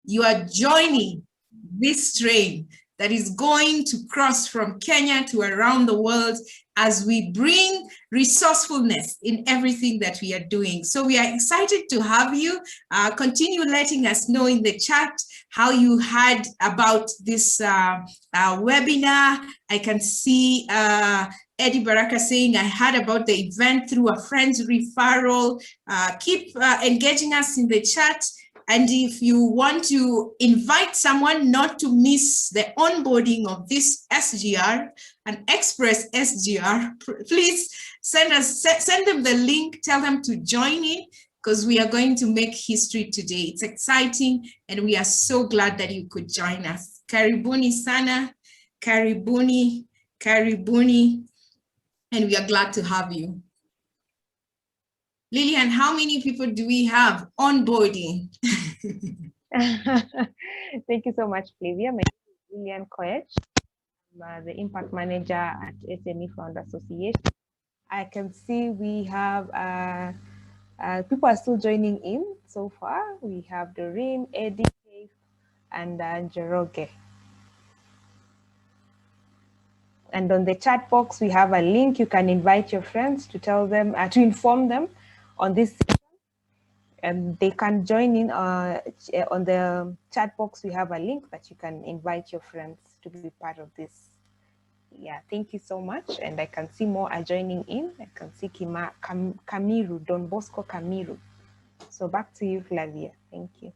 you are joining this train that is going to cross from Kenya to around the world as we bring resourcefulness in everything that we are doing. So we are excited to have you. Continue letting us know in the chat how you heard about this webinar. I can see Eddie Baraka saying, I heard about the event through a friend's referral. Keep engaging us in the chat. And if you want to invite someone not to miss the onboarding of this SGR, an express SGR, please send them the link, tell them to join in, because we are going to make history today. It's exciting, and we are so glad that you could join us. Karibuni sana, karibuni, karibuni, and we are glad to have you. Lillian, how many people do we have onboarding? Thank you so much, Flavia. My name is Lillian Koech. I'm the Impact Manager at SME Fund Association. I can see we have people are still joining in so far. We have Doreen, Eddie, and Njoroge. And on the chat box, we have a link. You can invite your friends to tell them, to inform them on this session. And they can join in on the chat box. We have a link that you can invite your friends to be part of this. Yeah, thank you so much. And I can see more are joining in. I can see Kamiru, Don Bosco Kamiru. So back to you, Flavia. Thank you.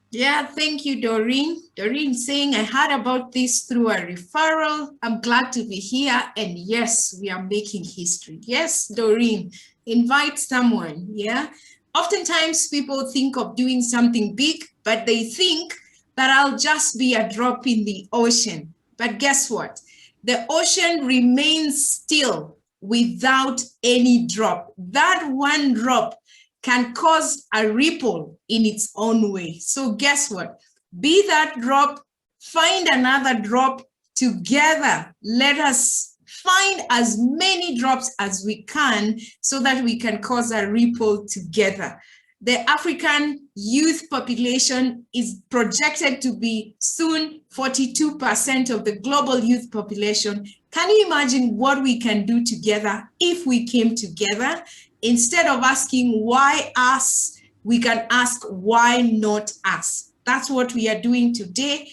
Yeah, thank you, Doreen. Doreen saying, I heard about this through a referral. I'm glad to be here. And yes, we are making history. Yes, Doreen, invite someone. Yeah. Oftentimes people think of doing something big, but they think that I'll just be a drop in the ocean. But guess what? The ocean remains still without any drop. That one drop can cause a ripple in its own way. So guess what? Be that drop, find another drop. Together, let us find as many drops as we can so that we can cause a ripple together. The African youth population is projected to be soon 42% of the global youth population. Can you imagine what we can do together if we came together? Instead of asking why us, we can ask why not us. That's what we are doing today.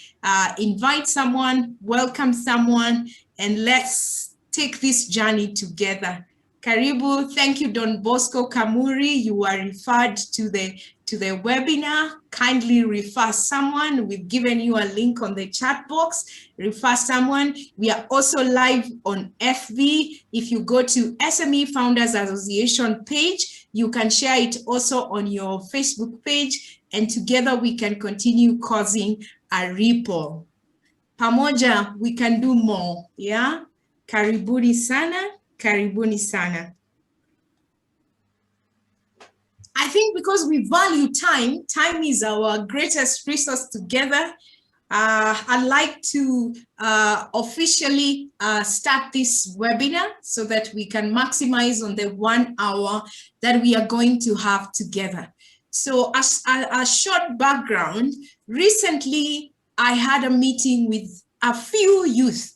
Invite someone, welcome someone, and let's take this journey together. Karibu, thank you, Don Bosco Kamuri. You are referred to the webinar. Kindly refer someone. We've given you a link on the chat box. Refer someone. We are also live on FB. If you go to SME Founders Association page, you can share it also on your Facebook page, and together we can continue causing a ripple. Pamoja, we can do more, yeah? Karibuni sana. Karibuni sana. I think because we value time, time is our greatest resource together. I'd like to officially start this webinar so that we can maximize on the 1 hour that we are going to have together. So as a short background, recently I had a meeting with a few youth.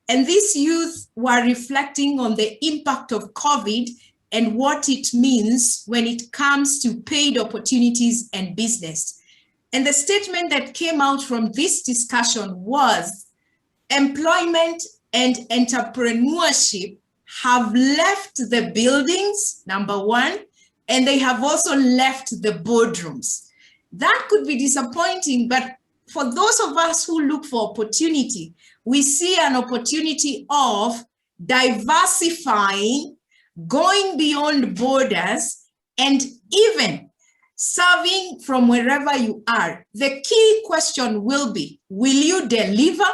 And these youth were reflecting on the impact of COVID and what it means when it comes to paid opportunities and business. And the statement that came out from this discussion was, employment and entrepreneurship have left the buildings, number one, and they have also left the boardrooms. That could be disappointing, but for those of us who look for opportunity, we see an opportunity of diversifying, going beyond borders, and even serving from wherever you are. The key question will be, will you deliver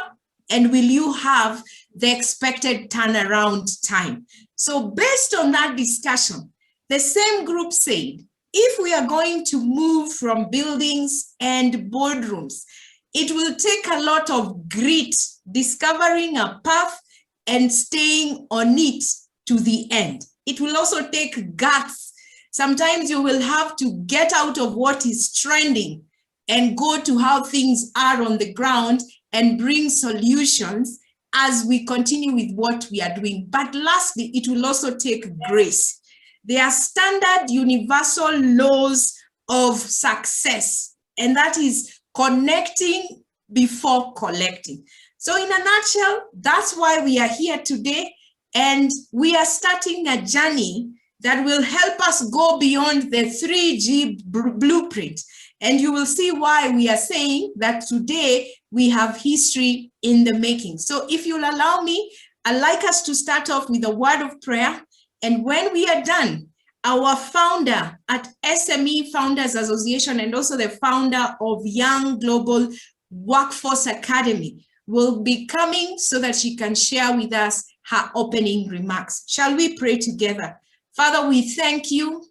and will you have the expected turnaround time? So based on that discussion, the same group said, if we are going to move from buildings and boardrooms, it will take a lot of grit, discovering a path and staying on it to the end. It will also take guts Sometimes you will have to get out of what is trending and go to how things are on the ground and bring solutions as we continue with what we are doing. But lastly, it will also take grace. There are standard universal laws of success, and that is connecting before collecting. So in a nutshell, that's why we are here today, and we are starting a journey that will help us go beyond the 3G blueprint. And you will see why we are saying that today we have history in the making. So if you'll allow me, I'd like us to start off with a word of prayer. And when we are done, our founder at SME Founders Association and also the founder of Young Global Workforce Academy will be coming so that she can share with us her opening remarks. Shall we pray together? Father, we thank you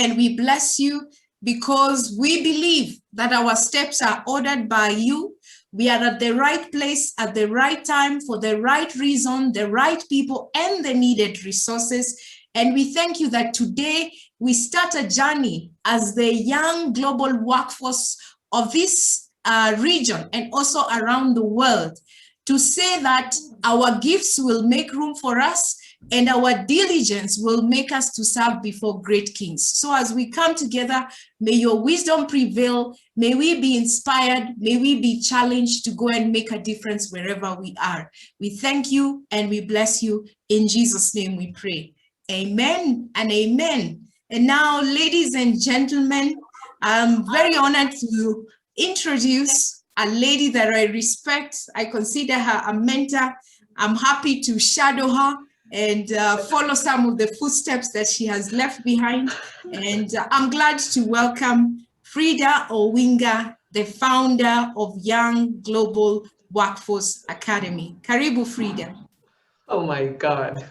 and we bless you because we believe that our steps are ordered by you. We are at the right place at the right time for the right reason, the right people, and the needed resources. And we thank you that today we start a journey as the young global workforce of this region and also around the world to say that our gifts will make room for us and our diligence will make us to serve before great kings. So as we come together, may your wisdom prevail. May we be inspired. May we be challenged to go and make a difference wherever we are. We thank you and we bless you. In Jesus' name we pray. Amen and amen. And now, ladies and gentlemen, I'm very honored to introduce a lady that I respect. I consider her a mentor. I'm happy to shadow her and follow some of the footsteps that she has left behind. And I'm glad to welcome Frida Owinga, the founder of Young Global Workforce Academy. Karibu, Frida. Oh my God.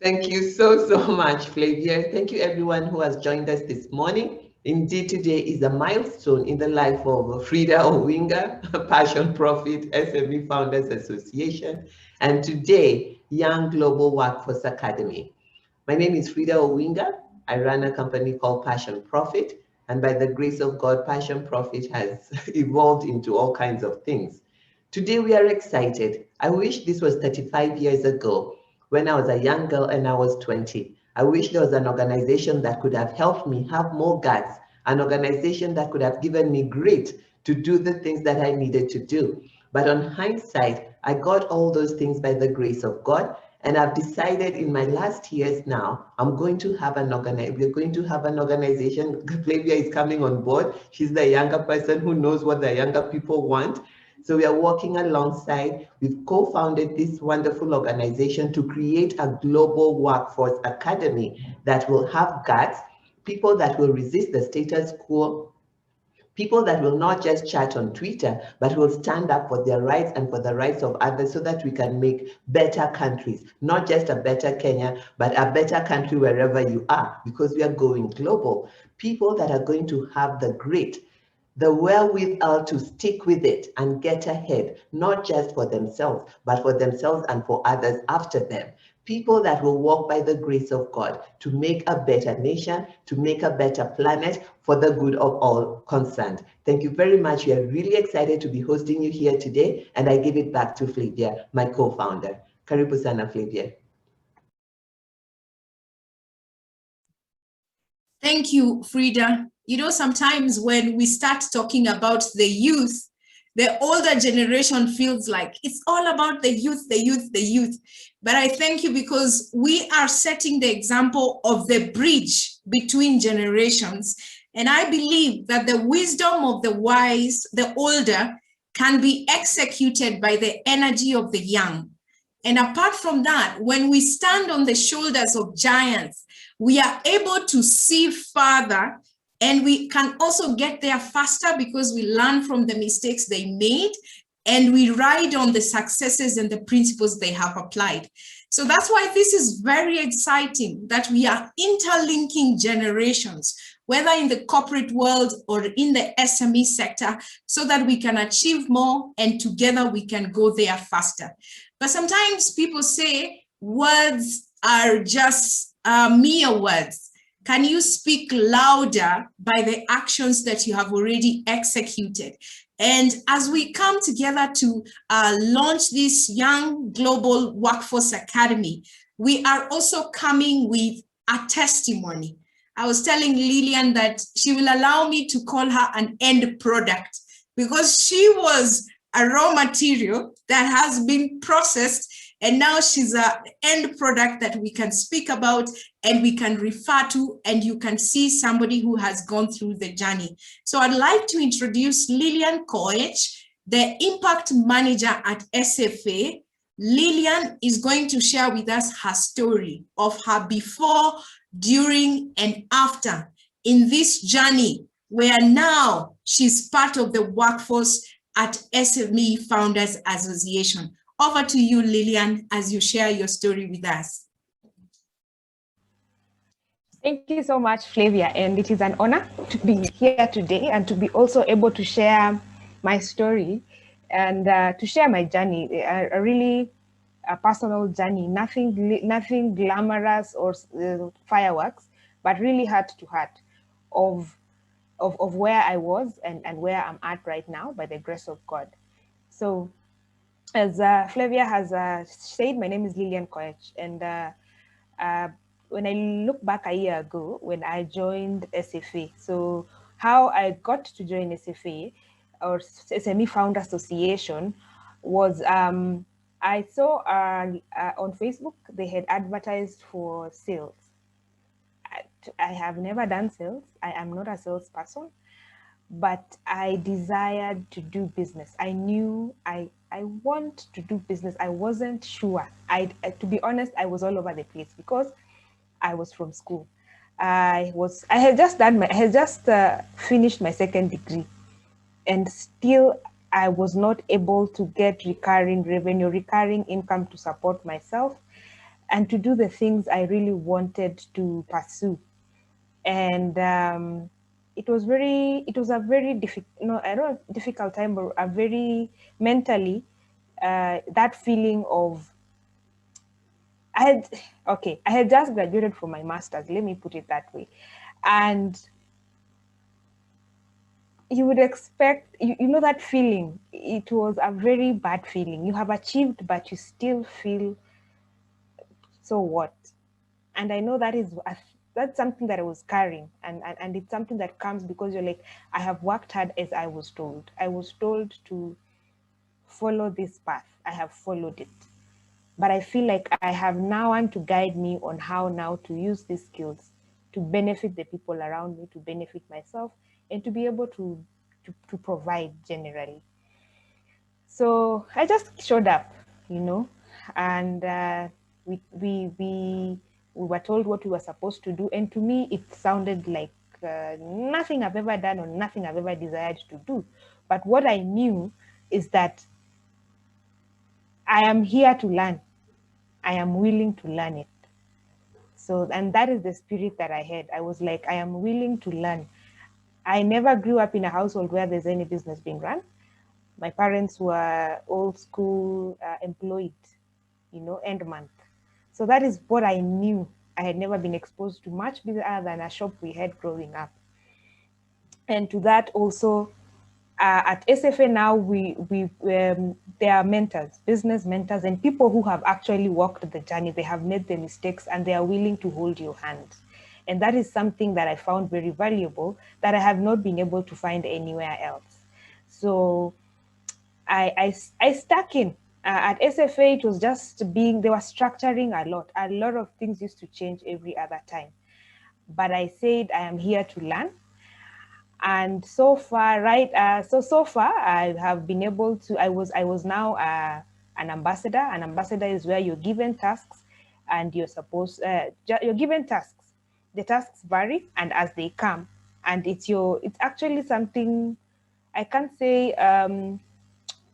Thank you so much, Flavia. Thank you everyone who has joined us this morning. Indeed, today is a milestone in the life of Frida Owinga, Passion Profit SME Founders Association, and today, Young Global Workforce Academy. My name is Frida Owinga. I run a company called Passion Profit, and by the grace of God, Passion Profit has evolved into all kinds of things. Today, we are excited. I wish this was 35 years ago when I was a young girl and I was 20. I wish there was an organization that could have helped me have more guts, an organization that could have given me grit to do the things that I needed to do. But on hindsight, I got all those things by the grace of God. And I've decided in my last years now, we're going to have an organization. Flavia is coming on board. She's the younger person who knows what the younger people want. So we are working alongside. We've co-founded this wonderful organization to create a global workforce academy that will have guts, people that will resist the status quo, people that will not just chat on Twitter, but will stand up for their rights and for the rights of others so that we can make better countries, not just a better Kenya, but a better country wherever you are, because we are going global. People that are going to have the grit, the wherewithal to stick with it and get ahead, not just for themselves, but for themselves and for others after them. People that will walk by the grace of God to make a better nation, to make a better planet for the good of all concerned. Thank you very much. We are really excited to be hosting you here today. And I give it back to Flavia, my co-founder. Karibu sana, Flavia. Thank you, Frida. You know, sometimes when we start talking about the youth, the older generation feels like it's all about the youth, the youth, the youth. But I thank you because we are setting the example of the bridge between generations. And I believe that the wisdom of the wise, the older, can be executed by the energy of the young. And apart from that, when we stand on the shoulders of giants, we are able to see further, and we can also get there faster because we learn from the mistakes they made and we ride on the successes and the principles they have applied. So that's why this is very exciting, that we are interlinking generations, whether in the corporate world or in the SME sector, so that we can achieve more and together we can go there faster. But sometimes people say words are just mere words. Can you speak louder by the actions that you have already executed? And as we come together to launch this Young Global Workforce Academy, we are also coming with a testimony. I was telling Lillian that she will allow me to call her an end product because she was a raw material that has been processed, and now she's an end product that we can speak about and we can refer to, and you can see somebody who has gone through the journey. So I'd like to introduce Lillian Koech, the Impact Manager at SFA. Lillian is going to share with us her story of her before, during, and after in this journey, where now she's part of the workforce at SME Founders Association. Over to you, Lillian, as you share your story with us. Thank you so much, Flavia, and it is an honor to be here today and to be also able to share my story and to share my journey, a really personal journey, nothing glamorous or fireworks, but really heart to heart of where I was and where I'm at right now by the grace of God. So as Flavia has said, my name is Lillian Koech, and when I look back a year ago when I joined SFA, so how I got to join SFA or SME Founder Association was I saw on Facebook they had advertised for sales. I have never done sales. I am not a salesperson, but I desired to do business. I knew I want to do business. I wasn't sure. To be honest, I was all over the place because I was from school. I had just finished my second degree, and still I was not able to get recurring revenue, recurring income to support myself and to do the things I really wanted to pursue. And it was a very difficult time, but a very mentally, that feeling of, I had just graduated from my master's, let me put it that way. And you would expect, you know that feeling, it was a very bad feeling. You have achieved, but you still feel, so what? And I know that's something that I was carrying, and it's something that comes because you're like, I have worked hard as I was told. I was told to follow this path. I have followed it. But I feel like I have no one to guide me on how now to use these skills to benefit the people around me, to benefit myself, and to be able to provide generally. So I just showed up, and we were told what we were supposed to do. And to me, it sounded like nothing I've ever done or nothing I've ever desired to do. But what I knew is that I am here to learn. I am willing to learn it. So, and that is the spirit that I had. I was like, I am willing to learn. I never grew up in a household where there's any business being run. My parents were old school employed, end month. So that is what I knew. I had never been exposed to much business other than a shop we had growing up. And to that also, at SFA now, there are mentors, business mentors, and people who have actually walked the journey. They have made the mistakes and they are willing to hold your hand. And that is something that I found very valuable that I have not been able to find anywhere else. So I stuck in. At SFA, it was just they were structuring a lot. A lot of things used to change every other time. But I said, I am here to learn. And so far, so far, I have been able to, I was now an ambassador. An ambassador is where you're given tasks and you're given tasks. The tasks vary and as they come. And it's actually something, I can't say,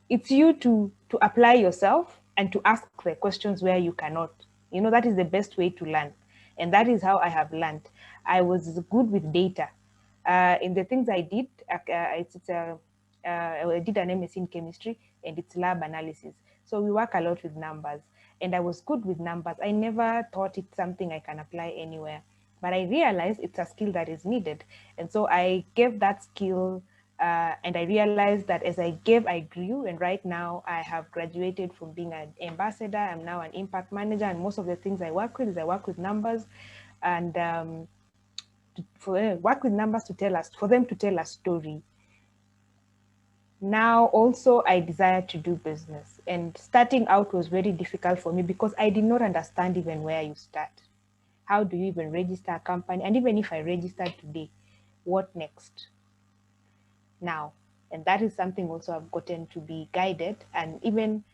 it's you to apply yourself and to ask the questions where you cannot. That is the best way to learn. And that is how I have learned. I was good with data. In the things I did, I did an MSc in chemistry and it's lab analysis. So we work a lot with numbers and I was good with numbers. I never thought it's something I can apply anywhere. But I realized it's a skill that is needed. And so I gave that skill, and I realized that as I gave, I grew. And right now I have graduated from being an ambassador. I'm now an impact manager. And most of the things I work with is I work with numbers, and work with numbers for them to tell a story. Now also I desire to do business, and starting out was very difficult for me because I did not understand even where you start. How do you even register a company? And even if I registered today, what next now? And that is something also I've gotten to be guided, and even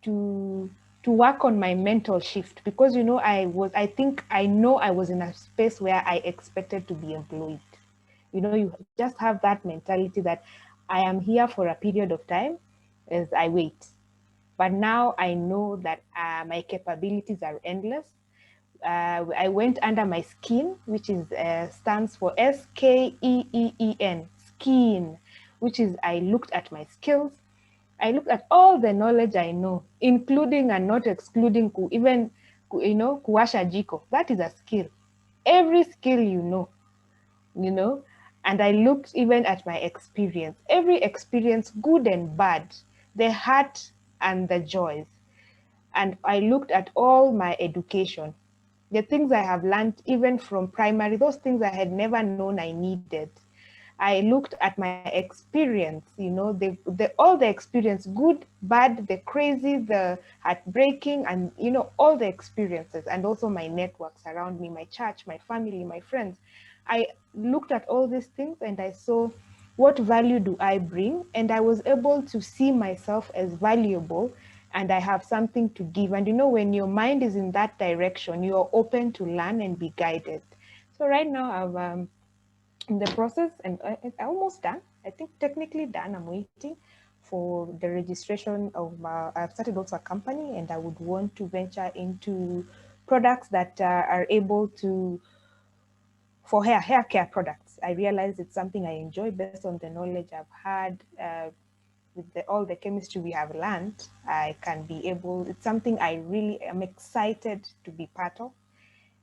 to work on my mental shift, because I know I was in a space where I expected to be employed. You just have that mentality that I am here for a period of time as I wait. But now I know that my capabilities are endless. I went under my skin, which is stands for SKEEEN, skin, which is I looked at my skills. I looked at all the knowledge I know, including and not excluding even kuwasha jiko. That is a skill. Every skill and I looked even at my experience, every experience, good and bad, the hurt and the joys. And I looked at all my education, the things I have learned even from primary, those things I had never known I needed. I looked at my experience, all the experience, good, bad, the crazy, the heartbreaking, and all the experiences, and also my networks around me, my church, my family, my friends. I looked at all these things and I saw, what value do I bring? And I was able to see myself as valuable, and I have something to give. And when your mind is in that direction, you are open to learn and be guided. So right now I'm in the process, and I'm almost done. I think technically done. I'm waiting for the registration of I've started also a company, and I would want to venture into products that are able to, for hair care products. I realize it's something I enjoy based on the knowledge I've had with all the chemistry we have learned. It's something I really am excited to be part of.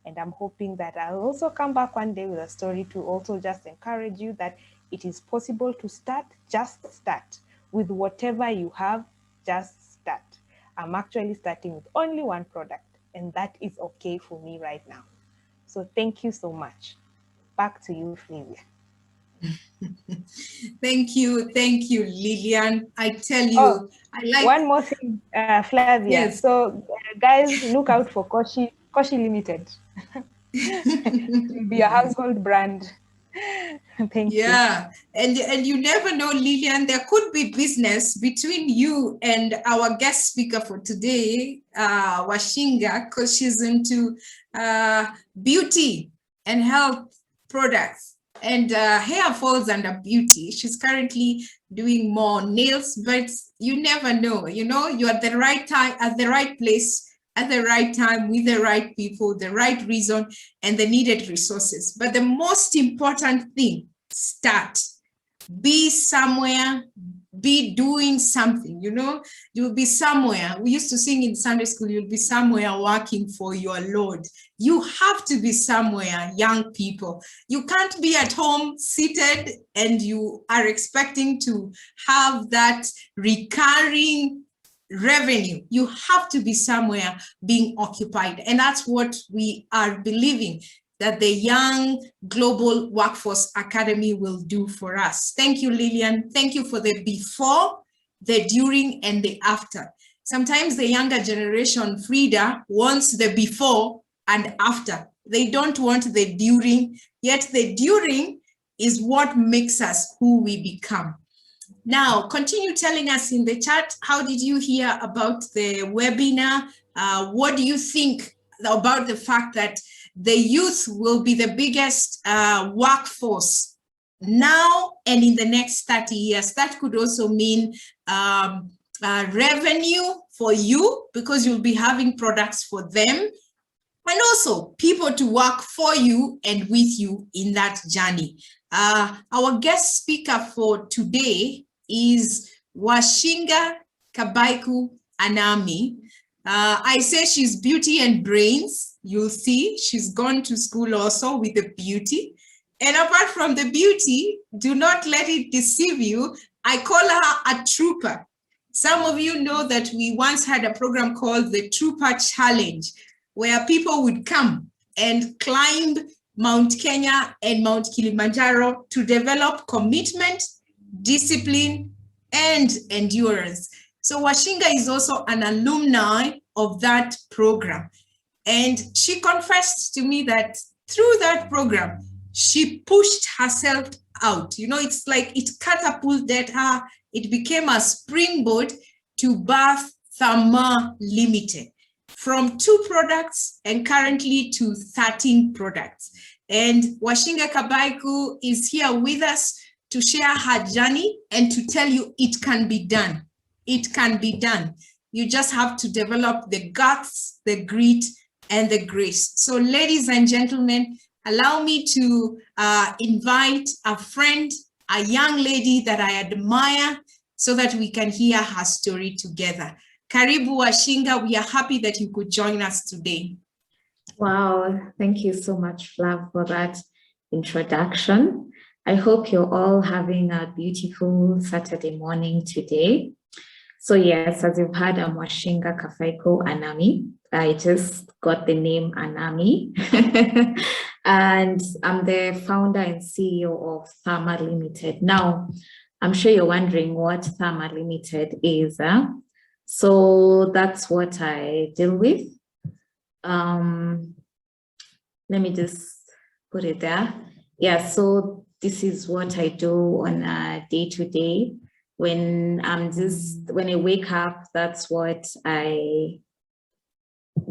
And I'm hoping that I'll also come back one day with a story to also just encourage you that it is possible to start. Just start with whatever you have. Just start. I'm actually starting with only one product, and that is okay for me right now. So thank you so much. Back to you, Flavia. Thank you, Lillian. I tell you, I like one more thing, Flavia. Yes. So guys, look out for Koshi Limited. It will be a household brand. Thank you. Yeah, and you never know, Lillian, there could be business between you and our guest speaker for today, Washinga, because she's into beauty and health products, and hair falls under beauty. She's currently doing more nails, but you never know, you're at the right time, at the right place, at the right time, with the right people, the right reason, and the needed resources. But the most important thing, start. Be somewhere, be doing something, you'll be somewhere. We used to sing in Sunday school, you'll be somewhere working for your Lord. You have to be somewhere, young people. You can't be at home seated and you are expecting to have that recurring revenue. You have to be somewhere being occupied. And that's what we are believing that the Young Global Workforce Academy will do for us. Thank you, Lillian. Thank you for the before, the during, and the after. Sometimes the younger generation, Frida, wants the before and after. They don't want the during, yet the during is what makes us who we become. Now, continue telling us in the chat, how did you hear about the webinar? What do you think about the fact that the youth will be the biggest workforce now and in the next 30 years? That could also mean revenue for you, because you'll be having products for them, and also people to work for you and with you in that journey. Our guest speaker for today is Washinga Kabaiku Anami. I say she's beauty and brains. you'll see she's gone to school also with the beauty. And apart from the beauty, do not let it deceive you. I call her a trooper. Some of you know that we once had a program called the Trooper Challenge, where people would come and climb Mount Kenya and Mount Kilimanjaro to develop commitment, discipline, and endurance. So Washinga is also an alumni of that program. And she confessed to me that through that program, she pushed herself out. You know, it's like it catapulted her. It became a springboard to birth Thamar Limited, from 2 products and currently to 13 products. And Washinga Kabaiku is here with us to share her journey and to tell you it can be done. It can be done. You just have to develop the guts, the grit, and the grace. So ladies and gentlemen, allow me to invite a friend, a young lady that I admire, so that we can hear her story together. Karibu Washinga, we are happy that you could join us today. Wow, thank you so much, Flav, for that introduction. I hope you're all having a beautiful Saturday morning today. So yes, as you've heard, I'm Washinga Kafaiko Anami. I just got the name Anami. And I'm the founder and CEO of Thamar Limited. Now, I'm sure you're wondering what Thamar Limited is. So that's what I deal with. Let me just put it there. Yeah, so this is what I do on a day-to-day. When I wake up, that's what I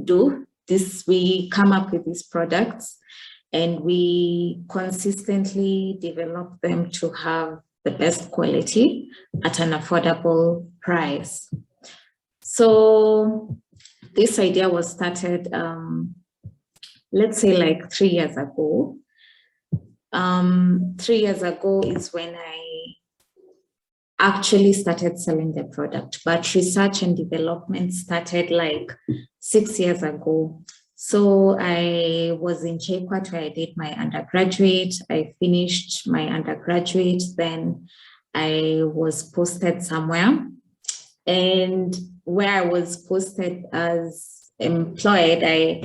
do. We come up with these products and we consistently develop them to have the best quality at an affordable price. So this idea was started, let's say like 3 years ago. 3 years ago is when I actually started selling the product, but research and development started like 6 years ago. So I was in JKUAT where I did my undergraduate. I finished my undergraduate, then I was posted somewhere. And where I was posted as employed, I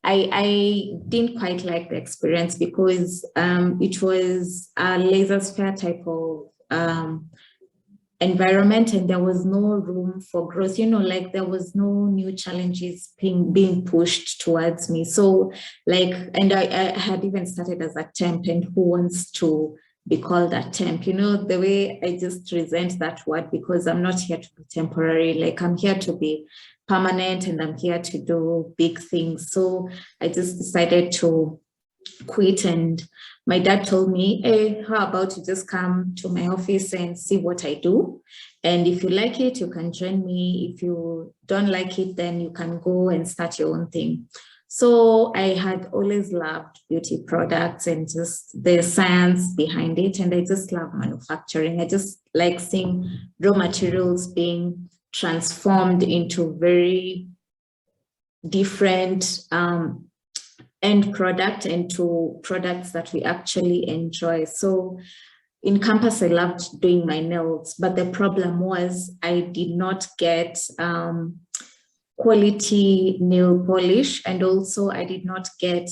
didn't quite like the experience because it was a laser sphere type of environment, and there was no room for growth, like there was no new challenges being pushed towards me. So and I had even started as a temp, and who wants to be called a temp? The way I just resent that word, because I'm not here to be temporary, I'm here to be permanent, and I'm here to do big things. So I just decided to quit, and my dad told me, hey, how about you just come to my office and see what I do? And if you like it, you can join me. If you don't like it, then you can go and start your own thing. So I had always loved beauty products and just the science behind it. And I just love manufacturing. I just like seeing raw materials being transformed into very different end product and to products that we actually enjoy. So in campus, I loved doing my nails, but the problem was I did not get quality nail polish, and also I did not get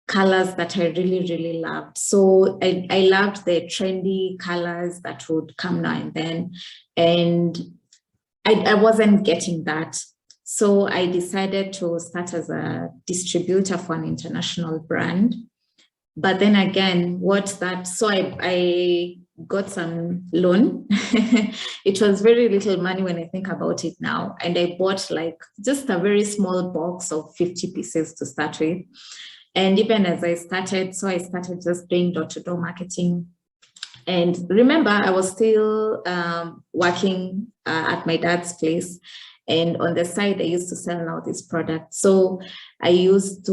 colors that I really, really loved. So I loved the trendy colors that would come now and then, and I wasn't getting that. So I decided to start as a distributor for an international brand. But then again, so I got some loan. It was very little money when I think about it now. And I bought just a very small box of 50 pieces to start with. And even as I started just doing door-to-door marketing. And remember, I was still working at my dad's place. And on the side, I used to sell now this product. So I used to,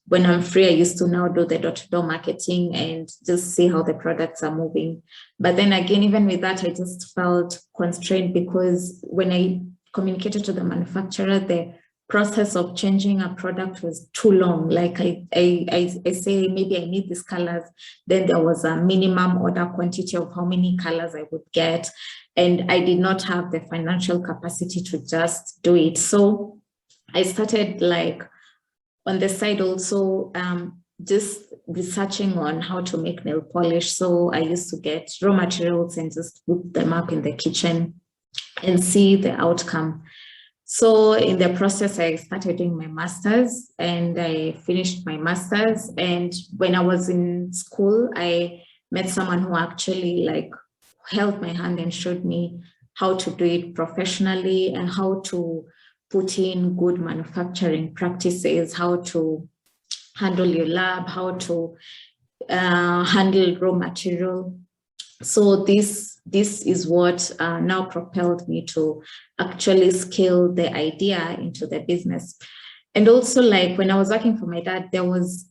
when I'm free, I used to now do the door-to-door marketing and just see how the products are moving. But then again, even with that, I just felt constrained because when I communicated to the manufacturer, the process of changing a product was too long. Like I say, maybe I need these colors. Then there was a minimum order quantity of how many colors I would get. And I did not have the financial capacity to just do it. So I started like on the side also, just researching on how to make nail polish. So I used to get raw materials and just whip them up in the kitchen and see the outcome. So in the process, I started doing my master's and I finished my master's. And when I was in school, I met someone who actually like held my hand and showed me how to do it professionally and how to put in good manufacturing practices, how to handle your lab, how to handle raw material. So this is what now propelled me to actually scale the idea into the business. And also, like when I was working for my dad, there was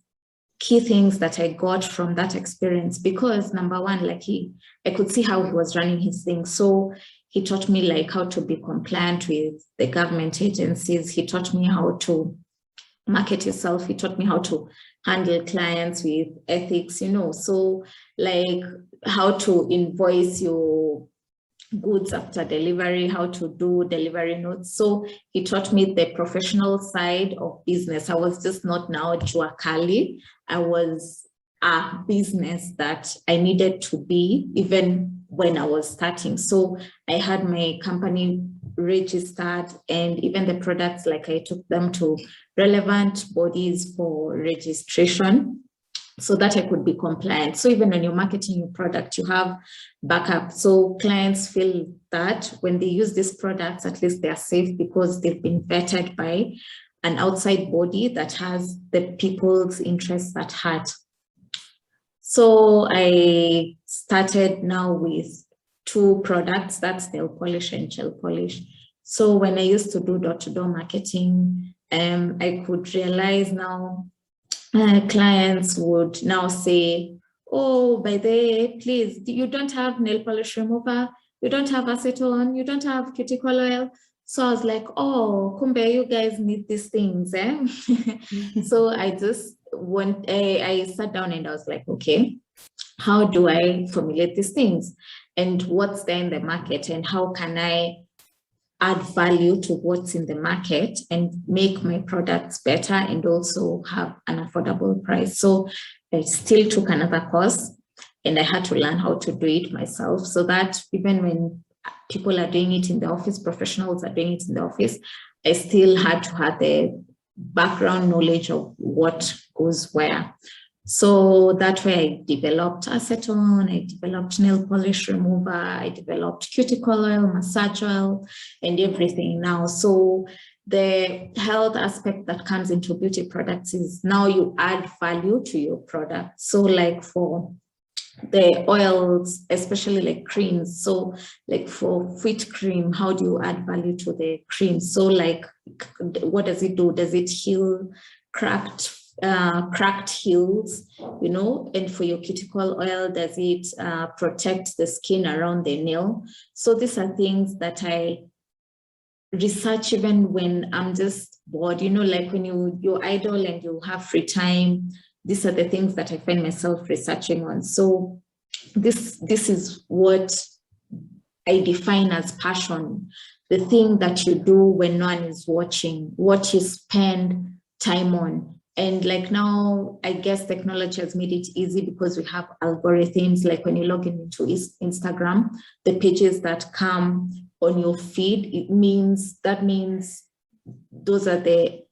key things that I got from that experience, because number one, like I could see how he was running his thing. So he taught me like how to be compliant with the government agencies. He taught me how to market yourself. He taught me how to handle clients with ethics, you know, so like how to invoice your goods after delivery, how to do delivery notes. So he taught me the professional side of business. I was just not now Jua Kali. I was a business that I needed to be even when I was starting. So I had my company registered, and even the products, like I took them to relevant bodies for registration so that I could be compliant. So even when you're marketing your product, you have backup. So clients feel that when they use these products, at least they're safe because they've been vetted by an outside body that has the people's interests at heart. So I started now with 2 products, that's nail polish and gel polish. So when I used to do door-to-door marketing, I could realize now clients would now say, oh, by the way, please, you don't have nail polish remover, you don't have acetone, you don't have cuticle oil. So I was like, oh, kumbe, you guys need these things, eh? So I just I sat down and I was like, okay, how do I formulate these things? And what's there in the market? And how can I add value to what's in the market and make my products better and also have an affordable price? So I still took another course and I had to learn how to do it myself, so that even when people are doing it in the office, professionals are doing it in the office, I still had to have the background knowledge of what goes where. So that way I developed acetone, I developed nail polish remover, I developed cuticle oil, massage oil, and everything now. So the health aspect that comes into beauty products is now you add value to your product. So like for the oils, especially like creams. So like for foot cream, how do you add value to the cream? So like, what does it do? Does it heal cracked heels, you know? And for your cuticle oil, does it protect the skin around the nail? So these are things that I research even when I'm just bored, you know, like when you're idle and you have free time. These are the things that I find myself researching on. So this is what I define as passion, the thing that you do when no one is watching, what you spend time on. And like now, I guess technology has made it easy because we have algorithms. Like when you log into Instagram, the pages that come on your feed, that means those are the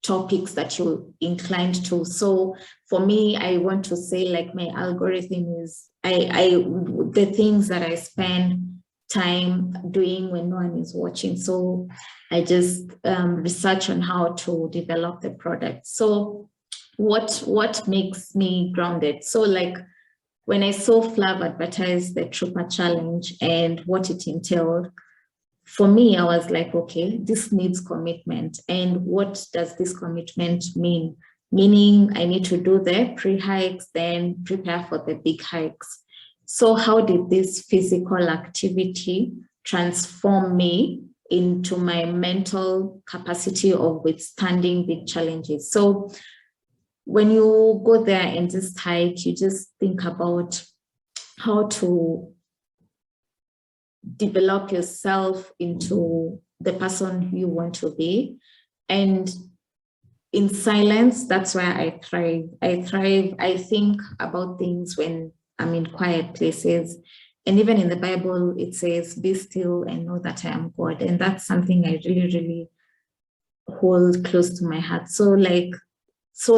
topics that you're inclined to. So for me, I want to say like my algorithm is the things that I spend time doing when no one is watching. So I just research on how to develop the product. So what makes me grounded? So like when I saw Flav advertise the Trooper Challenge and what it entailed, for me, I was like, okay, this needs commitment. And what does this commitment mean? Meaning I need to do the pre-hikes, then prepare for the big hikes. So how did this physical activity transform me into my mental capacity of withstanding big challenges. So when you go there and just hike, you just think about how to develop yourself into the person you want to be. And in silence, that's where I thrive. I think about things when I'm in quiet places. And even in the Bible, it says, be still and know that I am God. And that's something I really, really hold close to my heart. So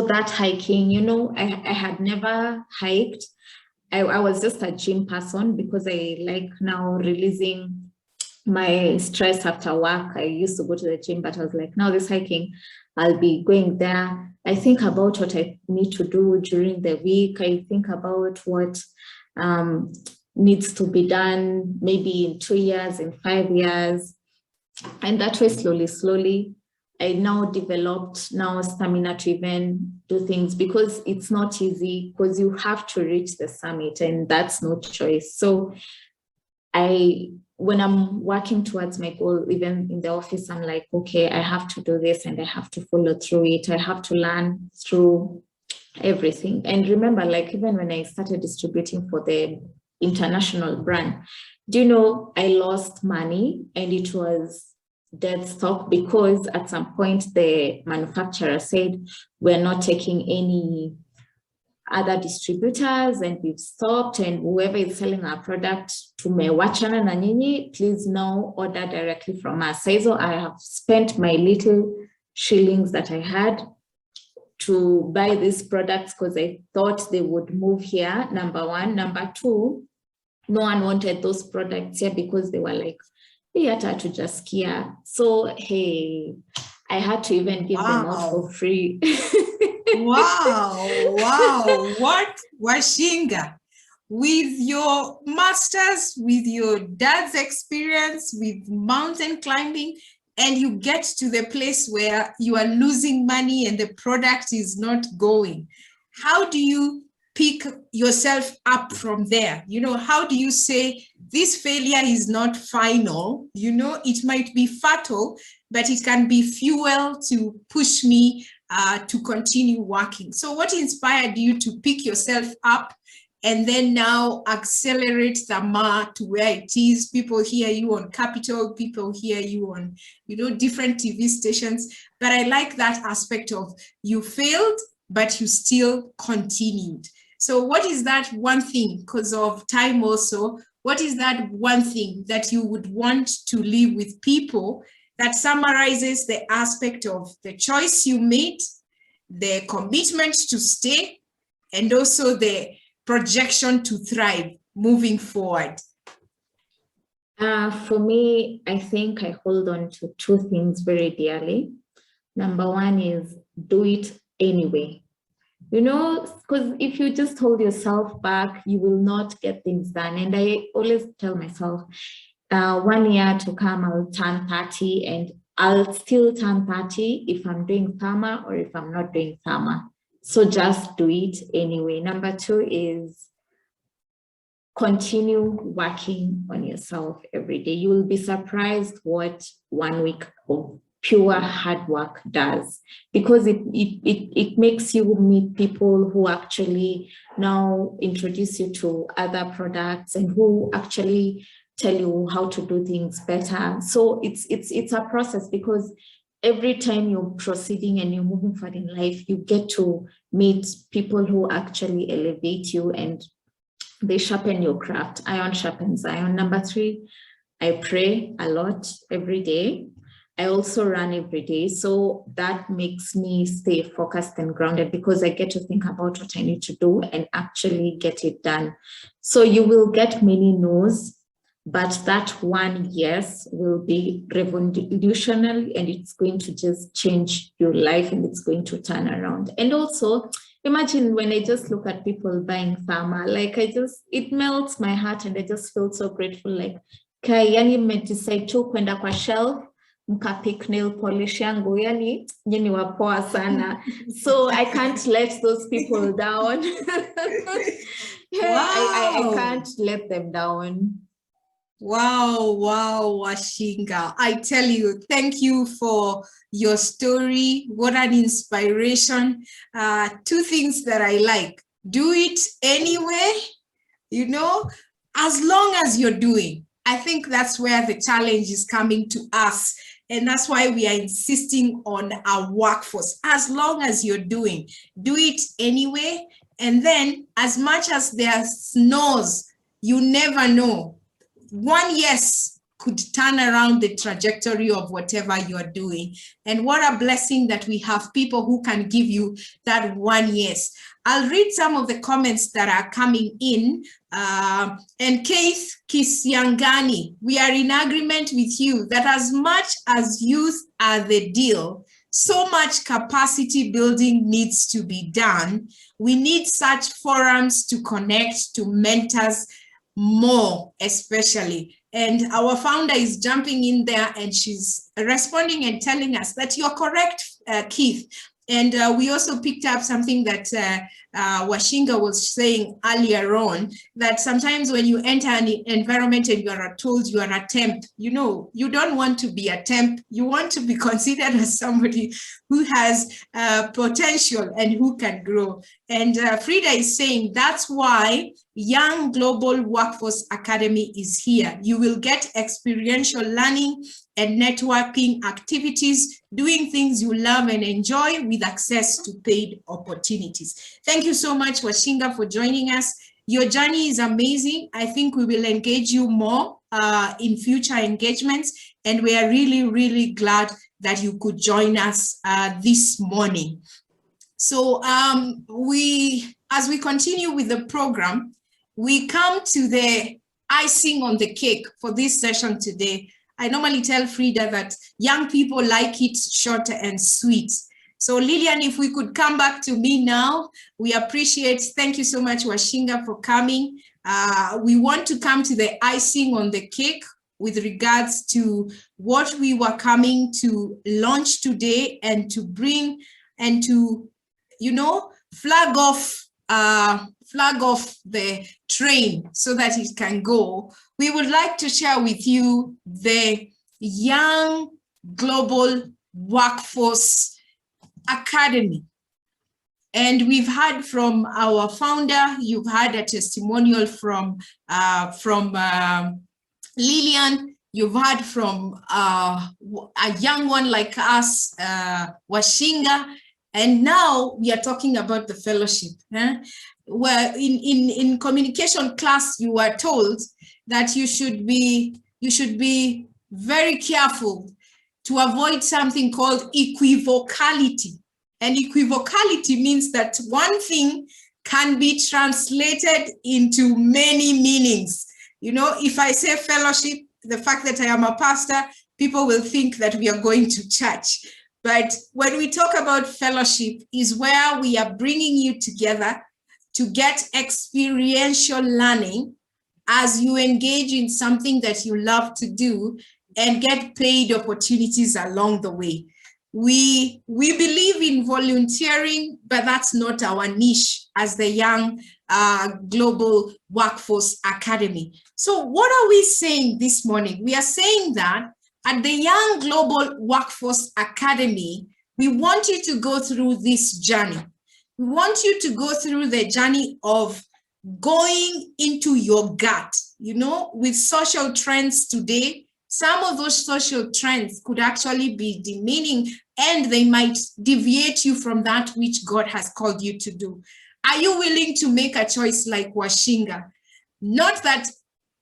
that hiking, you know, I had never hiked. I was just a gym person because I like now releasing my stress after work. I used to go to the gym, but I was like, now this hiking, I'll be going there. I think about what I need to do during the week. I think about what needs to be done maybe in 2 years, in 5 years. And that way, slowly, I now developed stamina to even do things, because it's not easy, because you have to reach the summit and that's no choice. So when I'm working towards my goal, even in the office, I'm like, okay, I have to do this and I have to follow through it. I have to learn through everything. And remember, like even when I started distributing for the international brand, do you know, I lost money and it was dead stock, because at some point the manufacturer said, we're not taking any other distributors and we've stopped, and whoever is selling our product, tumewachana na nyinyi, please now order directly from us. So I have spent my little shillings that I had to buy these products because I thought they would move here, number one. Number two, no one wanted those products here because they were like, hey, hata hatujasikia. So hey, I had to even give them out for free. Wow. What, Washinga? With your masters, with your dad's experience with mountain climbing, and you get to the place where you are losing money and the product is not going, how do you pick yourself up from there? You know, how do you say this failure is not final? You know, it might be fatal, but it can be fuel to push me to continue working. So what inspired you to pick yourself up and then now accelerate Thamar to where it is? People hear you on Capital, people hear you on, you know, different TV stations. But I like that aspect of you failed, but you still continued. So what is that one thing, because of time also, what is that one thing that you would want to leave with people that summarizes the aspect of the choice you made, the commitment to stay, and also the projection to thrive moving forward? For me, I think I hold on to two things very dearly. Number one is do it anyway. You know, because if you just hold yourself back, you will not get things done. And I always tell myself, 1 year to come, I'll turn 30, and I'll still turn 30 if I'm doing Thamar or if I'm not doing Thamar. So just do it anyway. Number two is continue working on yourself every day. You will be surprised what 1 week of pure hard work does, because it makes you meet people who actually now introduce you to other products and who actually tell you how to do things better. So it's a process, because every time you're proceeding and you're moving forward in life, you get to meet people who actually elevate you and they sharpen your craft. Iron sharpens iron. Number three, I pray a lot every day. I also run every day. So that makes me stay focused and grounded, because I get to think about what I need to do and actually get it done. So you will get many no's, but that one yes will be revolutionary, and it's going to just change your life and it's going to turn around. And also, imagine when I just look at people buying Thamar, like it melts my heart and I just feel so grateful. Like, yani mmedecide tu kwenda kwa shelf, mkapick nail polish yangu, yani nyinyi wapoa sana. So I can't let those people down. Wow. I can't let them down. Wow, wow, Washinga. I tell you, thank you for your story. What an inspiration. Two things that I like. Do it anyway, you know, as long as you're doing. I think that's where the challenge is coming to us. And that's why we are insisting on our workforce. As long as you're doing, do it anyway. And then as much as there's no's, you never know. One yes could turn around the trajectory of whatever you're doing. And what a blessing that we have people who can give you that one yes. I'll read some of the comments that are coming in. And Keith Kisiangani, we are in agreement with you that as much as youth are the deal, so much capacity building needs to be done. We need such forums to connect to mentors more, especially. And our founder is jumping in there and she's responding and telling us that you're correct, Keith. And we also picked up something that Washinga was saying earlier on, that sometimes when you enter an environment and you are told you are a temp, you know, you don't want to be a temp. You want to be considered as somebody who has potential and who can grow. And Frida is saying that's why Young Global Workforce Academy is here. You will get experiential learning and networking activities, doing things you love and enjoy with access to paid opportunities. Thank you so much, Washinga, for joining us. Your journey is amazing. I think we will engage you more in future engagements, and we are really, really glad that you could join us this morning. So as we continue with the program, we come to the icing on the cake for this session today. I normally tell Frida that young people like it short and sweet. So Lillian, if we could come back to me now, we appreciate, thank you so much, Washinga, for coming. We want to come to the icing on the cake with regards to what we were coming to launch today and to bring and to, you know, flag off the train so that it can go. We would like to share with you the Young Global Workforce Academy. And we've heard from our founder, you've had a testimonial from Lillian, you've heard from a young one like us, Washinga, and now we are talking about the fellowship. Where in communication class, you were told that you should be very careful to avoid something called equivocality. And equivocality means that one thing can be translated into many meanings. You know, if I say fellowship, the fact that I am a pastor, people will think that we are going to church. But when we talk about fellowship, is where we are bringing you together to get experiential learning as you engage in something that you love to do and get paid opportunities along the way. We believe in volunteering, but that's not our niche as the Young Global Workforce Academy. So what are we saying this morning? We are saying that at the Young Global Workforce Academy, we want you to go through this journey. We want you to go through the journey of going into your gut. You know, with social trends today, some of those social trends could actually be demeaning and they might deviate you from that which God has called you to do. Are you willing to make a choice like Washinga? Not that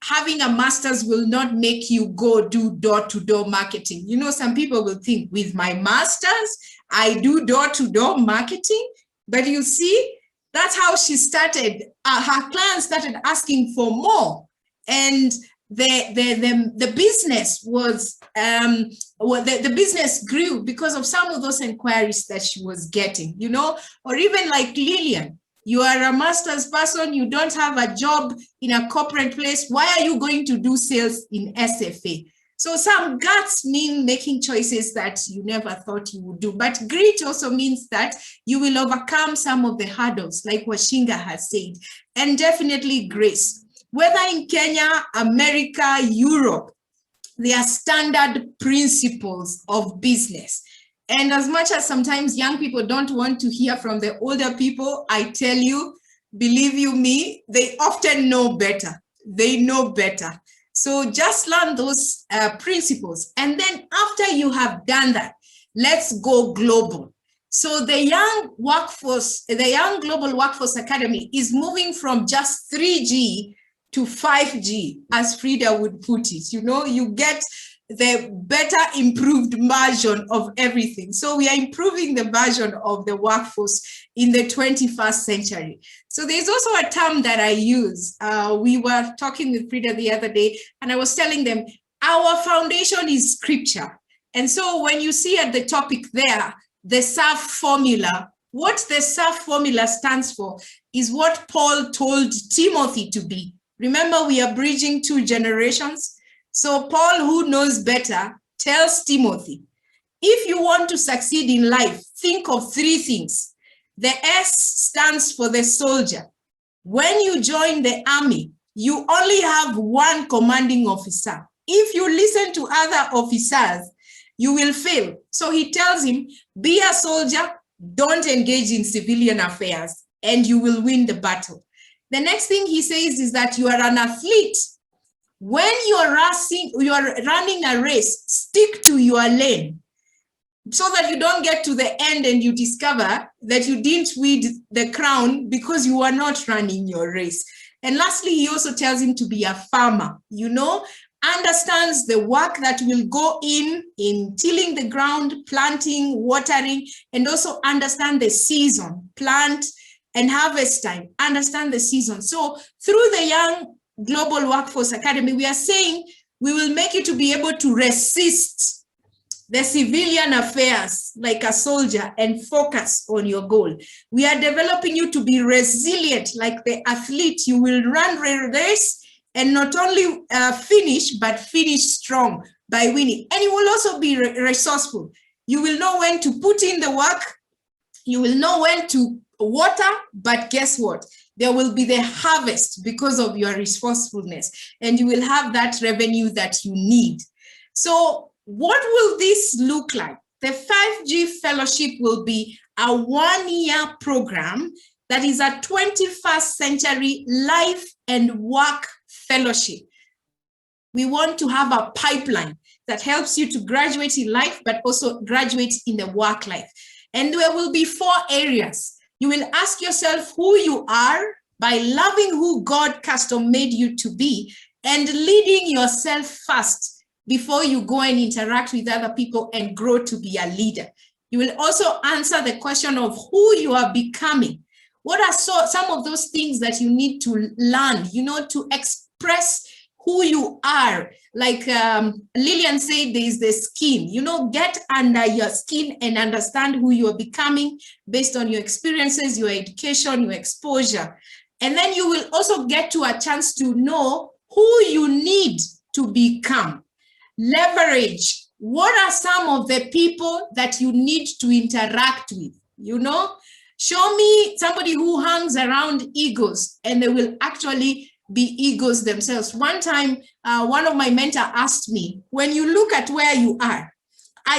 having a master's will not make you go do door-to-door marketing. You know, some people will think with my master's, I do door-to-door marketing. But you see, that's how she started. Her clients started asking for more. And the business was, the business grew because of some of those inquiries that she was getting, you know, or even like Lillian. You are a master's person, you don't have a job in a corporate place. Why are you going to do sales in SFA? So some guts mean making choices that you never thought you would do. But grit also means that you will overcome some of the hurdles, like Washinga has said, and definitely grace. whether in Kenya, America, Europe, they are standard principles of business. And as much as sometimes young people don't want to hear from the older people, I tell you, believe you me, they often know better. They know better. So just learn those principles. And then after you have done that, let's go global. So the Young Workforce, the Young Global Workforce Academy is moving from just 3G to 5G, as Frida would put it. You know, you get the better improved version of everything. So we are improving the version of the workforce in the 21st century. So there's also a term that I use. We were talking with Frida the other day, and I was telling them, our foundation is scripture. And so when you see at the topic there, the SAF formula, what the SAF formula stands for is what Paul told Timothy to be. Remember, we are bridging 2 generations. So Paul, who knows better, tells Timothy, if you want to succeed in life, think of 3 things. The S stands for the soldier. When you join the army, you only have 1 commanding officer. If you listen to other officers, you will fail. So he tells him, be a soldier, don't engage in civilian affairs, and you will win the battle. The next thing he says is that you are an athlete. When you are running a race, stick to your lane so that you don't get to the end and you discover that you didn't win the crown because you are not running your race. And lastly, he also tells him to be a farmer, you know, understands the work that will go in tilling the ground, planting, watering, and also understand the season, plant and harvest time, understand the season. So through the Young Global Workforce Academy, we are saying we will make you to be able to resist the civilian affairs like a soldier and focus on your goal. We are developing you to be resilient like the athlete. You will run a race and not only finish, but finish strong by winning. And you will also be resourceful. You will know when to put in the work. You will know when to water, but guess what? There will be the harvest because of your resourcefulness, and you will have that revenue that you need. So what will this look like? The 5G fellowship will be a 1-year program that is a 21st century life and work fellowship. We want to have a pipeline that helps you to graduate in life, but also graduate in the work life. And there will be 4 areas. You will ask yourself who you are by loving who God custom made you to be and leading yourself first before you go and interact with other people and grow to be a leader. You will also answer the question of who you are becoming. What are some of those things that you need to learn, you know, to express who you are? Like Lillian said, there is the skin, you know, get under your skin and understand who you are becoming based on your experiences, your education, your exposure. And then you will also get to a chance to know who you need to become. Leverage. What are some of the people that you need to interact with? You know, show me somebody who hangs around egos and they will actually be egos themselves. One time, one of my mentors asked me, when you look at where you are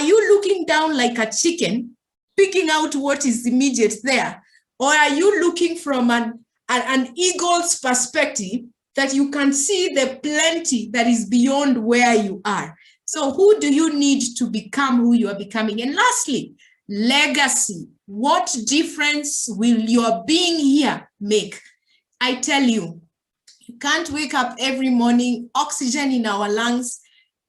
you looking down like a chicken, picking out what is immediate there? Or are you looking from an eagle's perspective that you can see the plenty that is beyond where you are? So who do you need to become who you are becoming? And lastly, legacy. What difference will your being here make? I tell you, you can't wake up every morning, oxygen in our lungs,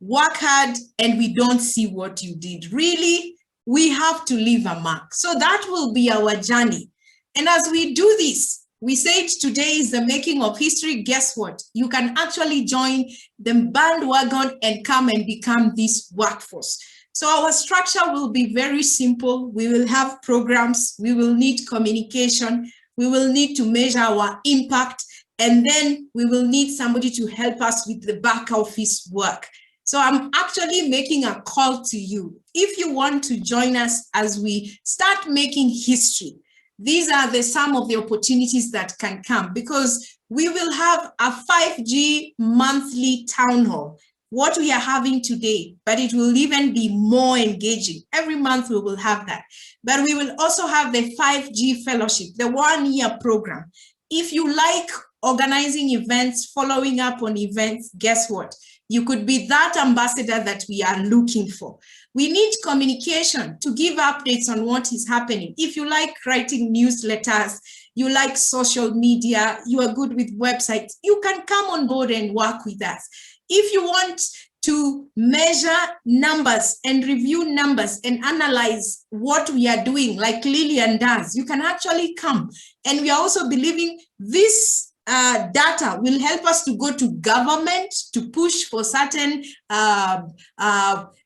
work hard, and we don't see what you did. Really, we have to leave a mark. So that will be our journey. And as we do this, we said today is the making of history. Guess what? You can actually join the bandwagon and come and become this workforce. So our structure will be very simple. We will have programs. We will need communication. We will need to measure our impact. And then we will need somebody to help us with the back office work. So I'm actually making a call to you. If you want to join us as we start making history, these are some of the opportunities that can come, because we will have a 5G monthly town hall, what we are having today, but it will even be more engaging. Every month we will have that. But we will also have the 5G fellowship, the 1-year program. If you like organizing events, following up on events, guess what? You could be that ambassador that we are looking for. We need communication to give updates on what is happening. If you like writing newsletters, you like social media, you are good with websites, you can come on board and work with us. If you want to measure numbers and review numbers and analyze what we are doing, like Lillian does, you can actually come. And we are also believing this data will help us to go to government to push for certain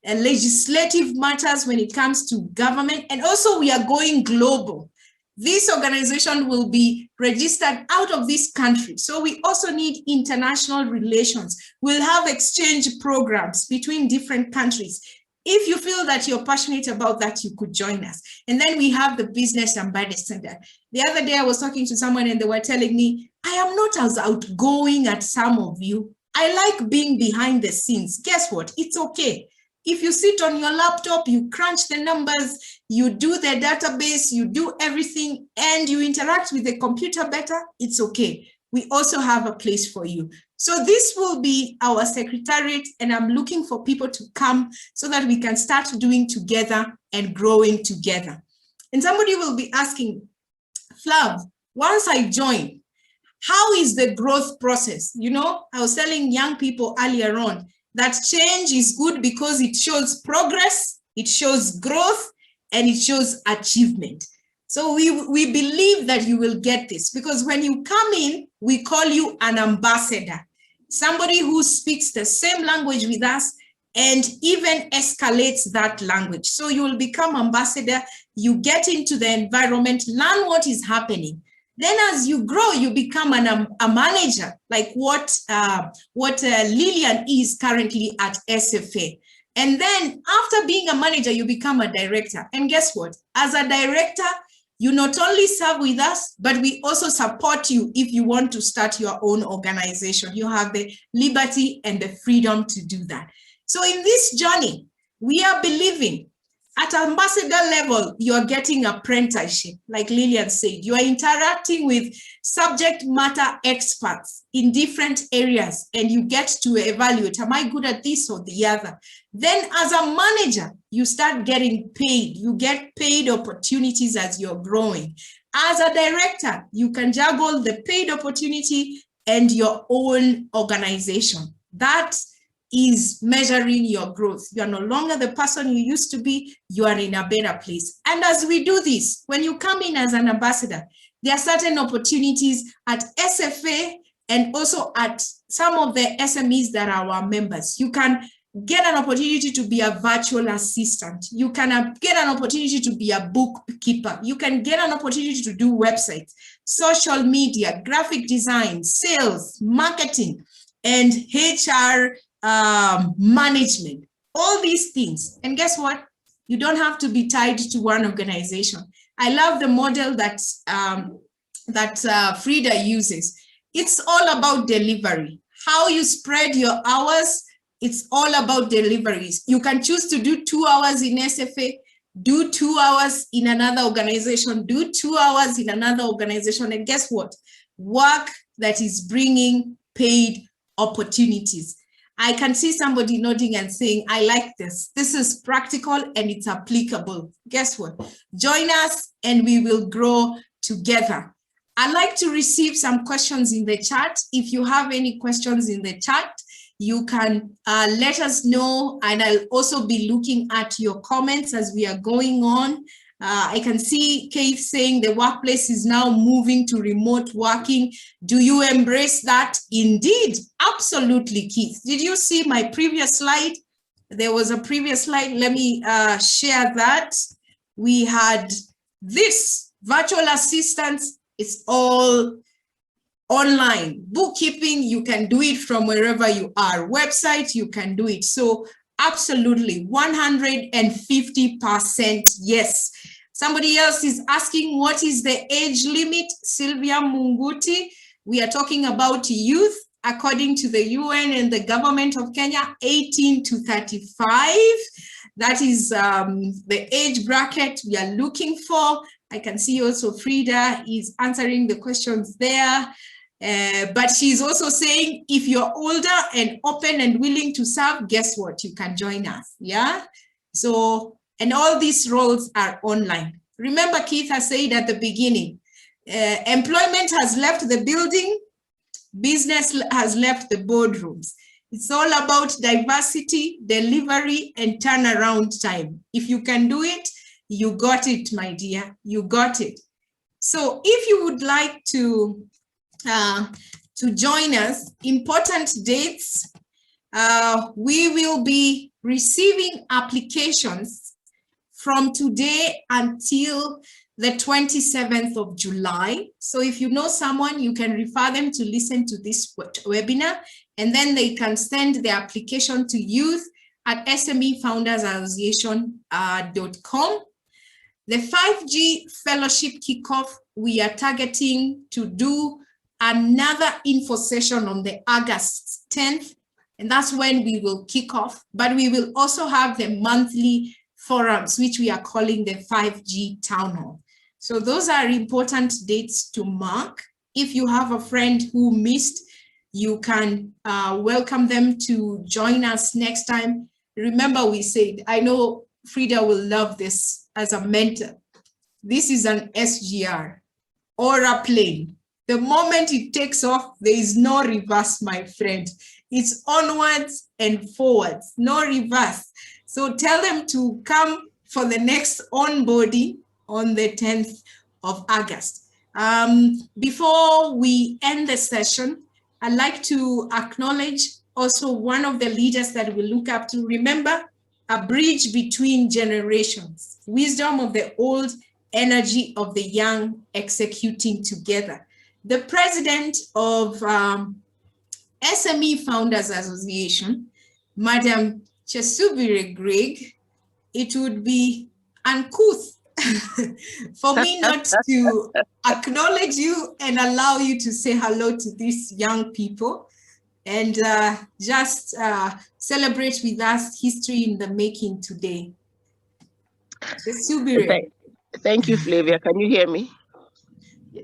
legislative matters when it comes to government. And also we are going global. This organization will be registered out of this country. So we also need international relations. We'll have exchange programs between different countries. If you feel that you're passionate about that, you could join us. And then we have the Business Ambassador. The other day I was talking to someone and they were telling me, I am not as outgoing as some of you. I like being behind the scenes. Guess what? It's okay. If you sit on your laptop, you crunch the numbers, you do the database, you do everything, and you interact with the computer better, it's okay. We also have a place for you. So this will be our secretariat, and I'm looking for people to come so that we can start doing together and growing together. And somebody will be asking, Flav, once I join, how is the growth process? You know, I was telling young people earlier on that change is good because it shows progress, it shows growth, and it shows achievement. So we believe that you will get this, because when you come in, we call you an ambassador, somebody who speaks the same language with us and even escalates that language. So you will become ambassador, you get into the environment, learn what is happening. Then as you grow, you become a manager, like what Lillian is currently at SFA. And then after being a manager, you become a director. And guess what? As a director, you not only serve with us, but we also support you if you want to start your own organization. You have the liberty and the freedom to do that. So in this journey, we are believing at ambassador level, you're getting apprenticeship, like Lillian said. You are interacting with subject matter experts in different areas, and you get to evaluate, am I good at this or the other? Then as a manager, you start getting paid. You get paid opportunities as you're growing. As a director, you can juggle the paid opportunity and your own organization. That is measuring your growth. You are no longer the person you used to be, you are in a better place. And as we do this, when you come in as an ambassador, there are certain opportunities at SFA and also at some of the SMEs that are our members. You can get an opportunity to be a virtual assistant. You can get an opportunity to be a bookkeeper. You can get an opportunity to do websites, social media, graphic design, sales, marketing, and HR management, all these things. And guess what? You don't have to be tied to one organization. I love the model that Frida uses. It's all about delivery. How you spread your hours, it's all about deliveries. You can choose to do 2 hours in SFA, do 2 hours in another organization, do 2 hours in another organization. And guess what? Work that is bringing paid opportunities. I can see somebody nodding and saying, I like this. This is practical and it's applicable. Guess what? Join us and we will grow together. I'd like to receive some questions in the chat. If you have any questions in the chat, you can let us know, and I'll also be looking at your comments as we are going on. I can see Keith saying the workplace is now moving to remote working. Do you embrace that? Indeed, absolutely, Keith. Did you see my previous slide? There was a previous slide. Let me share that. We had this virtual assistants. It's all online. Bookkeeping, you can do it from wherever you are. Website, you can do it. So absolutely, 150% yes. Somebody else is asking, what is the age limit? Sylvia Munguti, We are talking about youth, according to the UN and the government of Kenya, 18 to 35. That is the age bracket we are looking for. I can see also Frida is answering the questions there. But she's also saying, if you're older and open and willing to serve, guess what? You can join us, yeah? So, and all these roles are online. Remember, Keith has said at the beginning, employment has left the building, business has left the boardrooms. It's all about diversity, delivery, and turnaround time. If you can do it, you got it, my dear, you got it. So if you would like to join us, important dates, we will be receiving applications from today until the 27th of July. So if you know someone, you can refer them to listen to this webinar, and then they can send the application to youth@smefoundersassociation.com. The 5G Fellowship Kickoff, we are targeting to do another info session on the August 10th, and that's when we will kick off. But we will also have the monthly forums, which we are calling the 5G Town Hall. So those are important dates to mark. If you have a friend who missed, you can welcome them to join us next time. Remember, we said, I know Frida will love this as a mentor. This is an SGR or a plane. The moment it takes off, there is no reverse, my friend. It's onwards and forwards, no reverse. So tell them to come for the next onboarding on the 10th of August. Before we end the session, I'd like to acknowledge also one of the leaders that we look up to. Remember, a bridge between generations, wisdom of the old, energy of the young, executing together. The president of SME Founders Association, Madam Chesubire Greg, it would be uncouth for me not to acknowledge you and allow you to say hello to these young people and just celebrate with us history in the making today. Thank you, Flavia. Can you hear me?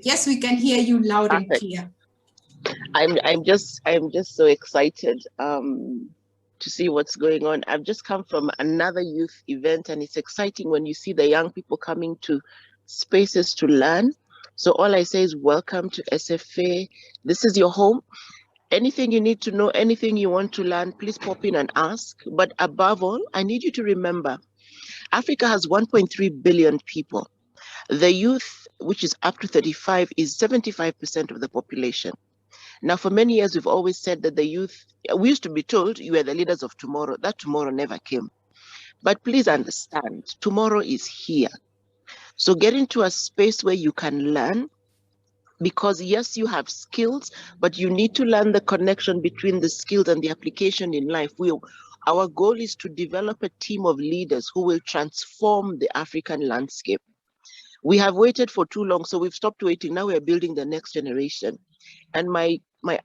Yes, we can hear you loud and clear. I'm just so excited to see what's going on. I've just come from another youth event, and it's exciting when you see the young people coming to spaces to learn. So all I say is welcome to SFA. This is your home. Anything you need to know, anything you want to learn, please pop in and ask. But above all, I need you to remember, Africa has 1.3 billion people. The youth, which is up to 35, is 75% of the population. Now, for many years, we've always said that the youth, we used to be told you are the leaders of tomorrow. That tomorrow never came. But please understand, tomorrow is here. So get into a space where you can learn, because yes, you have skills, but you need to learn the connection between the skills and the application in life. Our goal is to develop a team of leaders who will transform the African landscape. We have waited for too long, so we've stopped waiting. Now we're building the next generation. And my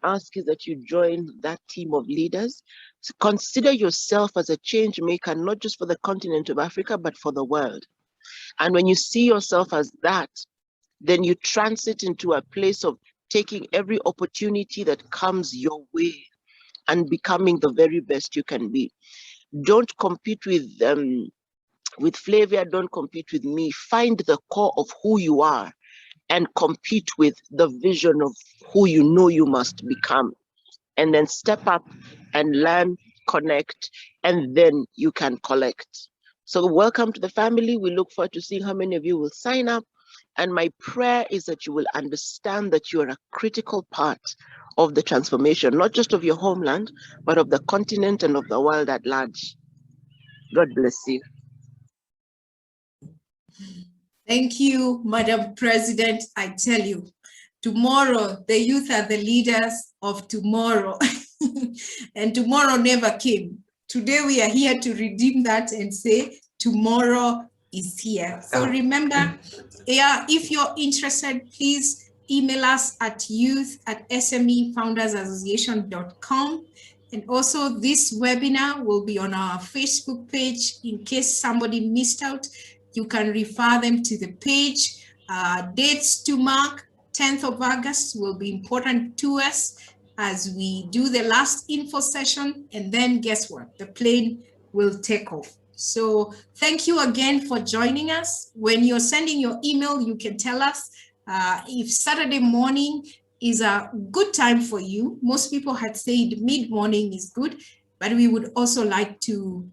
ask is that you join that team of leaders. So consider yourself as a change maker, not just for the continent of Africa, but for the world. And when you see yourself as that, then you transit into a place of taking every opportunity that comes your way and becoming the very best you can be. Don't compete with Flavia, don't compete with me. Find the core of who you are and compete with the vision of who you know you must become. And then step up and learn, connect, and then you can collect. So welcome to the family. We look forward to seeing how many of you will sign up. And my prayer is that you will understand that you are a critical part of the transformation, not just of your homeland, but of the continent and of the world at large. God bless you. Thank you, Madam President. I tell you, tomorrow, the youth are the leaders of tomorrow. And tomorrow never came. Today, we are here to redeem that and say, tomorrow is here. So remember, yeah, if you're interested, please email us at youth@smefoundersassociation.com. And also this webinar will be on our Facebook page. In case somebody missed out, you can refer them to the page. Dates to mark, 10th of August will be important to us as we do the last info session, and then guess what? The plane will take off. So thank you again for joining us. When you're sending your email, you can tell us if Saturday morning is a good time for you. Most people had said mid-morning is good, but we would also like to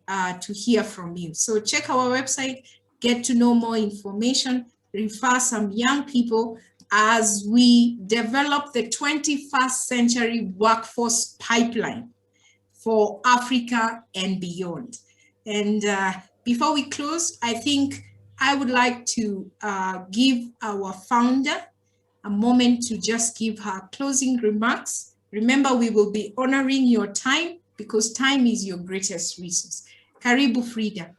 hear from you. So check our website, get to know more information, refer some young people as we develop the 21st century workforce pipeline for Africa and beyond. And before we close, I think I would like to give our founder a moment to just give her closing remarks. Remember, we will be honoring your time because time is your greatest resource. Karibu, Frida.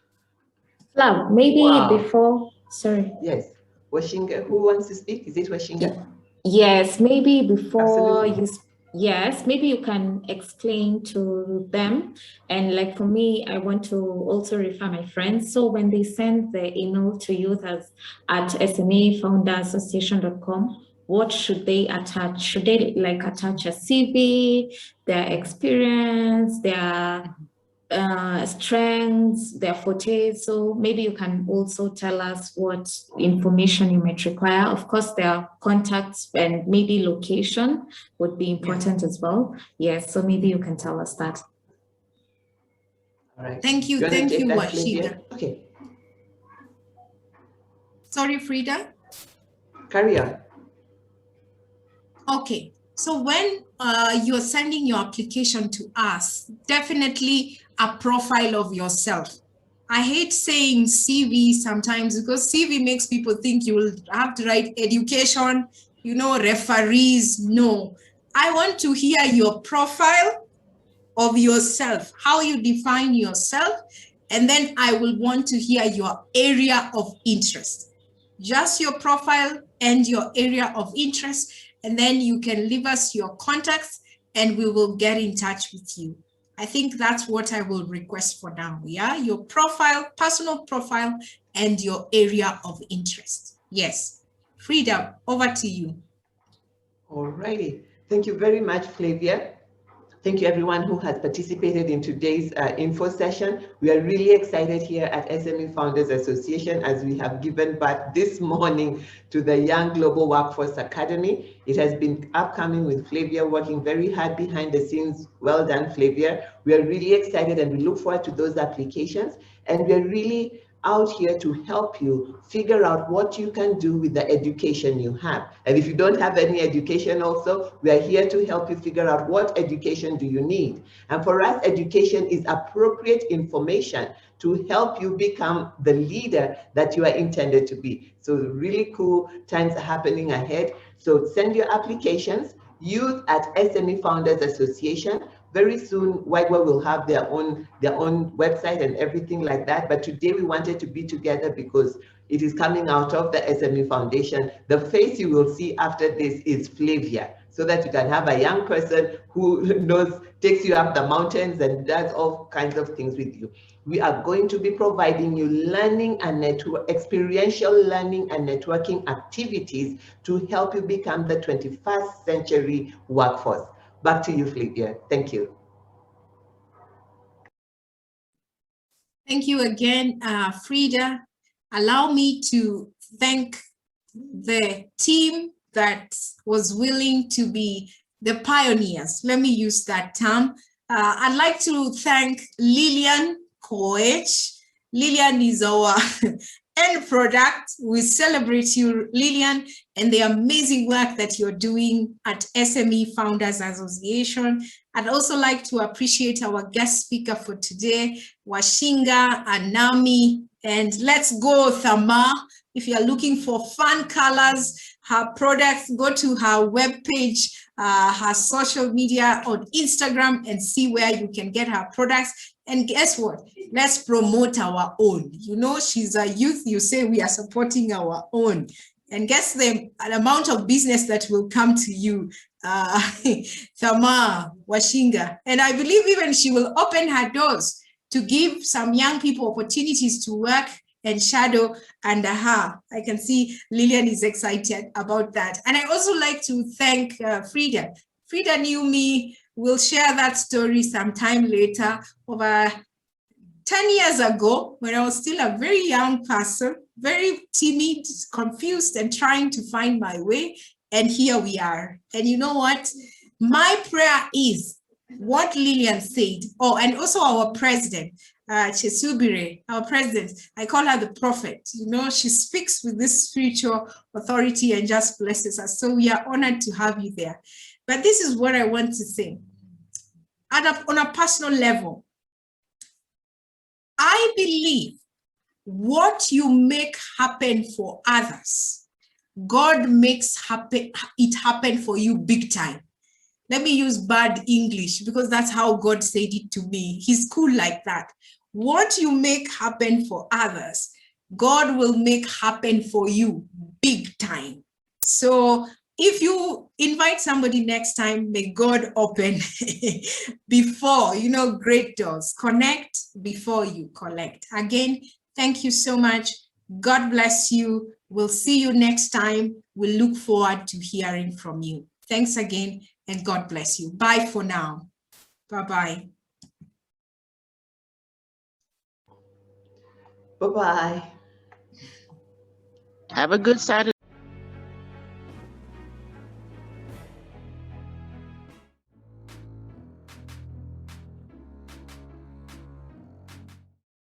Love, maybe Wow. before, sorry. Yes. Washinga, who wants to speak? Is it Washinga? Yes, maybe before Absolutely. yes, maybe you can explain to them. And like for me, I want to also refer my friends. So when they send the email to youth@smefoundersassociation.com, what should they attach? Should they like attach a CV, their experience, their strengths, their fortes? So maybe you can also tell us what information you might require. Of course, their contacts and maybe location would be important as well. Yes, so maybe you can tell us that. All right. Thank you, Washida. Washida. Okay, Sorry, Frida. carry on. Okay, so when you're sending your application to us, definitely a profile of yourself. I hate saying CV sometimes because CV makes people think you will have to write education, referees. No, I want to hear your profile of yourself, how you define yourself, and then I will want to hear your area of interest. Just your profile and your area of interest, and then you can leave us your contacts and we will get in touch with you. I think that's what I will request for now. Yeah, your profile, personal profile, and your area of interest. Yes. Frida, over to you. All righty. Thank you very much, Flavia. Thank you everyone who has participated in today's info session. We are really excited here at SME Founders Association as we have given birth this morning to the Young Global Workforce Academy. It has been upcoming with Flavia working very hard behind the scenes. Well done, Flavia. We are really excited and we look forward to those applications. And we're really out here to help you figure out what you can do with the education you have. And if you don't have any education also, we are here to help you figure out what education do you need. And for us, education is appropriate information to help you become the leader that you are intended to be. So really cool times are happening ahead. So send your applications, youth@SME Founders Association. Very soon, WIGWA will have their own website and everything like that. But today we wanted to be together because it is coming out of the SME Foundation. The face you will see after this is Flavia, so that you can have a young person who takes you up the mountains and does all kinds of things with you. We are going to be providing you learning and experiential learning and networking activities to help you become the 21st century workforce. Back to you, Flavia. Thank you. Thank you again, Frida. Allow me to thank the team that was willing to be the pioneers. Let me use that term. I'd like to thank Lillian Koech. Lillian is our end product. We celebrate you, Lillian, and the amazing work that you're doing at SME Founders Association. I'd also like to appreciate our guest speaker for today, Washinga Anami, and let's go Thama. If you're looking for fun colors, her products, go to her webpage, her social media on Instagram and see where you can get her products. And guess what? Let's promote our own. She's a youth. You say we are supporting our own. And guess the amount of business that will come to you, Thama Washinga. And I believe even she will open her doors to give some young people opportunities to work and shadow under her. I can see Lillian is excited about that. And I also like to thank Frida. Frida knew me. We'll share that story sometime later. Over 10 years ago, when I was still a very young person, very timid, confused, and trying to find my way. And here we are. And you know what? My prayer is what Lillian said. Oh, and also our president, Chesubire, our president, I call her the prophet. You know, she speaks with this spiritual authority and just blesses us. So we are honored to have you there. But this is what I want to say. On a personal level, I believe what you make happen for others, God makes it happen for you big time. Let me use bad English because that's how God said it to me. He's cool like that. What you make happen for others, God will make happen for you big time. So if you invite somebody next time, may God open before, great doors. Connect before you collect. Again, thank you so much. God bless you. We'll see you next time. We look forward to hearing from you. Thanks again, and God bless you. Bye for now. Bye-bye. Bye-bye. Have a good Saturday.